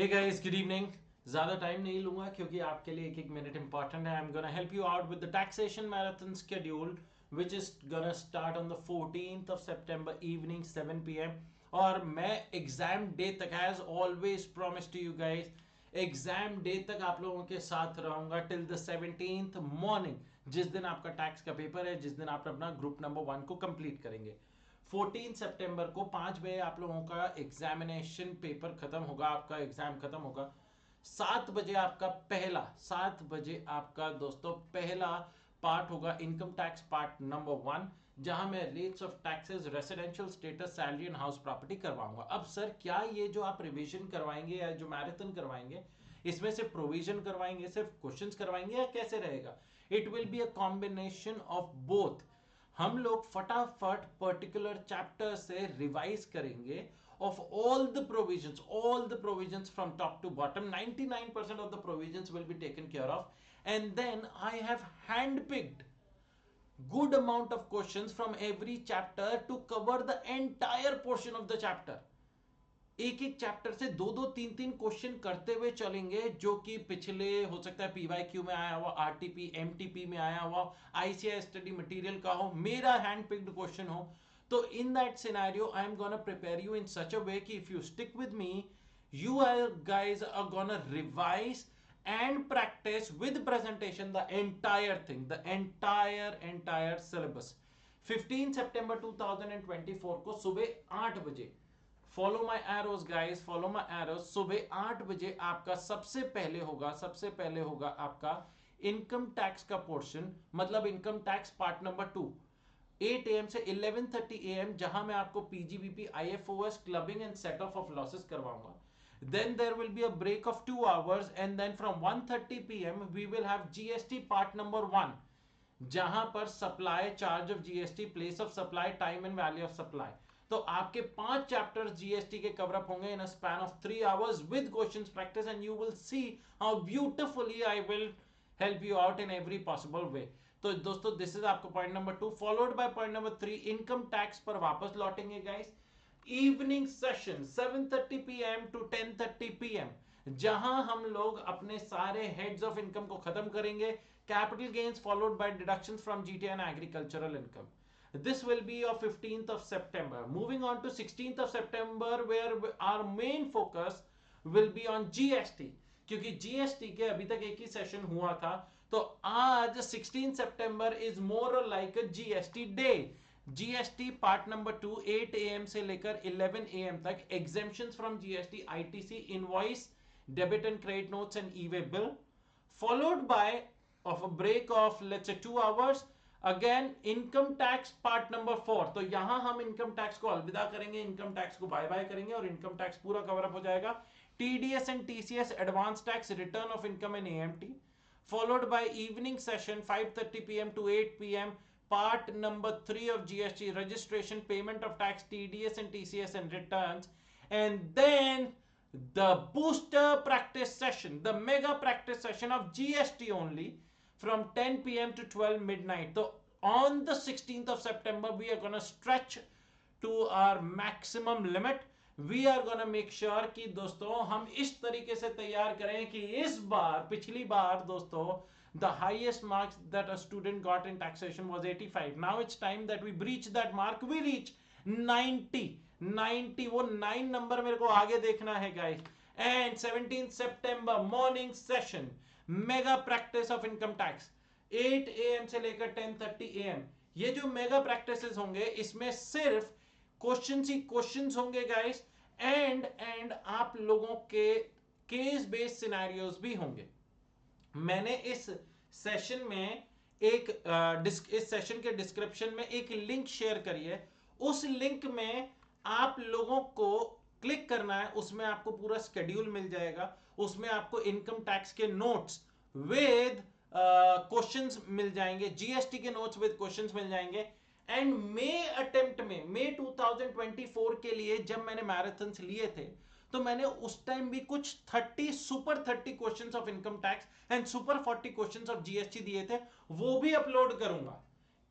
हे guys, good evening. ज्यादा time नहीं लूंगा क्योंकि आपके लिए एक एक मिनट इंपॉर्टेंट है। I am gonna help you out with the taxation marathon schedule which is gonna start on the 14th of September evening 7 PM। और मैं एग्जाम डे तक, as always promise to you guys, exam day तक आप लोगों के साथ रहूंगा till the 17th morning, जिस दिन आपका टैक्स का पेपर है, जिस दिन आप अपना ग्रुप नंबर 1 को कंप्लीट करेंगे। 14 सितंबर को 5 बजे आप लोगों का एग्जामिनेशन पेपर खत्म होगा, आपका एग्जाम खत्म होगा। 7 बजे आपका पहला 7 बजे आपका दोस्तों पहला पार्ट होगा इनकम टैक्स पार्ट नंबर 1, जहां मैं rates of taxes, residential status, salary and house property करवाऊंगा। अब सर, क्या ये जो आप रिवीजन करवाएंगे या जो मैराथन करवाएंगे, इसमें सिर्फ प्रोविजन करवाएंगे, सिर्फ क्वेश्चंस करवाएंगे, या कैसे रहेगा? It will be a combination of both. हम लोग फटाफट पर्टिकुलर चैप्टर से रिवाइज करेंगे of all the provisions from top to bottom. 99% of the provisions will be taken care of, and then I have handpicked good amount of questions from every chapter to cover the entire portion of the chapter. एक एक chapter से दो दो तीन तीन question करते हुए चलेंगे, जो कि पिछले हो सकता है पीवाईक्यू में आया हुआ, आरटीपी एमटीपी में आया हुआ, आईसीआई स्टडी मटेरियल का हो, मेरा हैंड पिक्ड क्वेश्चन हो। तो in that scenario I am gonna prepare you in such a way कि if you stick with me, you are guys are gonna revise and practice with presentation the entire thing, the entire syllabus। 15 सितंबर 2024 को सुबह 8 बजे, follow my arrows guys, follow my arrows, सुबह 8 बजे आपका सबसे पहले होगा आपका इनकम टैक्स का पोर्शन, मतलब income tax part number 2, 8 AM से 11:30 AM, जहां मैं आपको PGBP, IFOS, clubbing and set of losses करवाऊंगा। Then there will be a break of 2 hours, and then from 1:30 PM we will have GST part number 1, जहां पर supply, charge of GST, place of supply, time and value of supply. तो आपके 5 chapters GST के cover up होंगे in a span of 3 hours with questions practice, and you will see how beautifully I will help you out in every possible way. तो दोस्तों, this is आपको point number 2, followed by point number 3। Income tax पर वापस लौटेंगे guys, evening session 7:30 PM to 10:30 PM, जहां हम लोग अपने सारे हेड्स ऑफ इनकम को खत्म करेंगे। Capital gains followed by deductions from GTA and agricultural income. This will be of 15th of September. Moving on to 16th of September, where our main focus will be on GST, क्योंकि GST के अभी तक एक ही session हुआ था। तो आज 16 सितंबर is more like a GST day. GST part number 2, 8 AM से लेकर 11 AM तक, exemptions from GST, ITC, invoice, debit and credit notes and e-way bill, followed by of a break of let's say 2 hours, again income tax part number 4। तो यहां हम income tax को अलविदा करेंगे, income tax को bye bye करेंगे, और income tax पूरा कवर अप हो जाएगा। TDS and TCS, advance tax, return of income and AMT, followed by evening session 5:30 PM to 8 PM, part number 3 of GST, registration, payment of tax, TDS and TCS and returns, and then the booster practice session, the mega practice session of GST only, from 10 PM to 12 midnight. So on the 16th of September we are going to stretch to our maximum limit. We are gonna make sure कि दोस्तों हम इस तरीके से तैयार करें कि इस बार, पिछली बार दोस्तों, the highest marks that a student got in taxation was 85. Now it's time that we breach that mark. We reach 90. वो 9 नंबर मेरे को आगे देखना है guys. And 17 September morning session, mega practice of income tax, 8 AM से लेकर 10:30 AM। ये जो मेगा प्रैक्टिसेस होंगे, इसमें सिर्फ क्वेश्चंस ही क्वेश्चंस होंगे गाइस, एंड आप लोगों के केस बेस्ड सिनेरियोज भी होंगे। मैंने इस सेशन में इस सेशन के डिस्क्रिप्शन में एक लिंक शेयर करी है। उस लिंक में आप लोगों को क्लिक करना है, उसमें आपको पूरा शेड्यूल मिल जाएगा। उसमें आपको इनकम टैक्स के नोट्स विद क्वेश्चंस मिल जाएंगे, जीएसटी के नोट्स विद क्वेश्चंस मिल जाएंगे। एंड मई 2024 के लिए जब मैंने मैराथन्स लिए थे, तो मैंने उस टाइम भी कुछ 30 questions of income tax and super 40 questions of GST दिए थे, वो भी अपलोड करूंगा।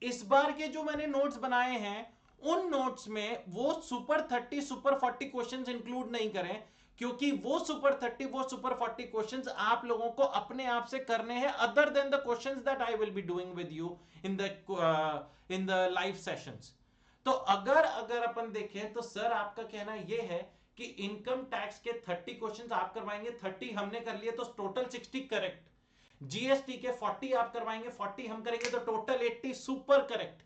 इस बार के जो मैंने नोट्स बनाए हैं, उन नोट्स में वो सुपर 40 क्वेश्चंस इंक्लूड नहीं करें, क्योंकि वो सुपर 30 वो सुपर 40 क्वेश्चंस आप लोगों को अपने आप से करने हैं, other than the questions that I will be doing with you in the live sessions. तो अगर अगर अपन देखें तो सर आपका कहना ये है कि इनकम टैक्स के 30 क्वेश्चंस आप करवाएंगे, 30 हमने कर लिए तो टोटल 60 करेक्ट। जीएसटी के 40 आप करवाएंगे, 40 हम करेंगे तो टोटल 80 सुपर करेक्ट।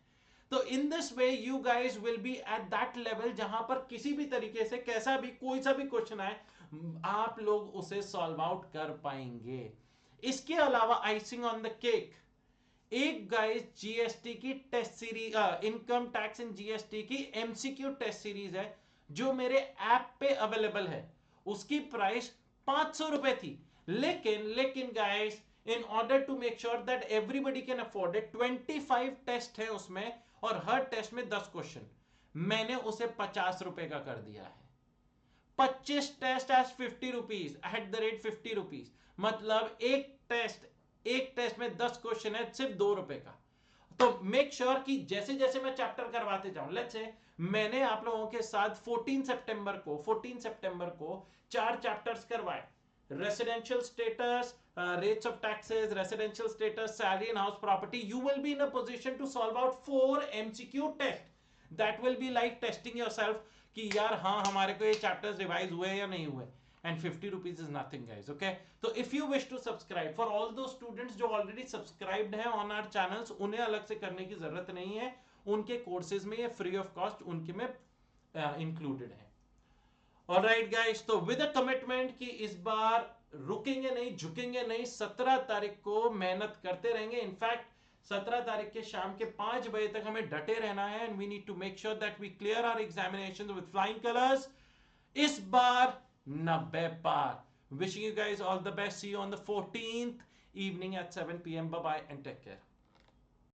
तो in this way you guys will be at that level जहां पर किसी भी तरीके से कैसा भी कोई सा भी क्वेश्चन आए आप लोग उसे सॉल्व आउट कर पाएंगे। इसके अलावा आइसिंग ऑन द केक, एक गाइज जीएसटी की test series, income tax in GST की एमसीक्यू टेस्ट सीरीज है जो मेरे ऐप पे अवेलेबल है। उसकी प्राइस 500 रुपए थी, लेकिन लेकिन guys in order to make sure that everybody can afford it, 25 test है उसमें और हर टेस्ट में 10 क्वेश्चन, मैंने उसे 50 रुपए का कर दिया है। 25 test as 50 rupees at the rate 50 rupees, मतलब एक टेस्ट में 10 क्वेश्चन है सिर्फ 2 रुपए का। तो मेक श्योर कि जैसे जैसे मैं चैप्टर करवाते जाऊं, लेट्स से मैंने आप लोगों के साथ 14 सितंबर को 4 चैप्टर्स करवाए, residential status, rates of taxes, residential status, salary and house property. You will be in a position to solve out 4 MCQ test. That will be like testing yourself कि यार हाँ हमारे को ये चैप्टर्स रिवाइज हुए या नहीं हुए। And 50 rupees is nothing guys, okay. तो if you wish to subscribe, for all दो स्टूडेंट्स जो ऑलरेडी सब्सक्राइब्ड हैं ऑन आवर चैनल्स, उन्हें अलग से करने की जरूरत नहीं है, उनके कोर्सेज में ये फ्री ऑफ कॉस्ट उनके में इंक्लूडेड है। ऑलराइट गाइस, तो विद अ कमिटमेंट कि इस बार रुकेंगे नहीं, झुकेंगे नहीं, 17 तारीख को मेहनत करते रहेंगे। इनफैक्ट 17 तारीख के शाम के 5 बजे तक हमें डटे रहना है and we need to make sure that we clear our examinations with flying colours. इस बार 90 पार। Wishing you guys all the best, see you on the 14th evening at 7 PM. Bye bye and take care.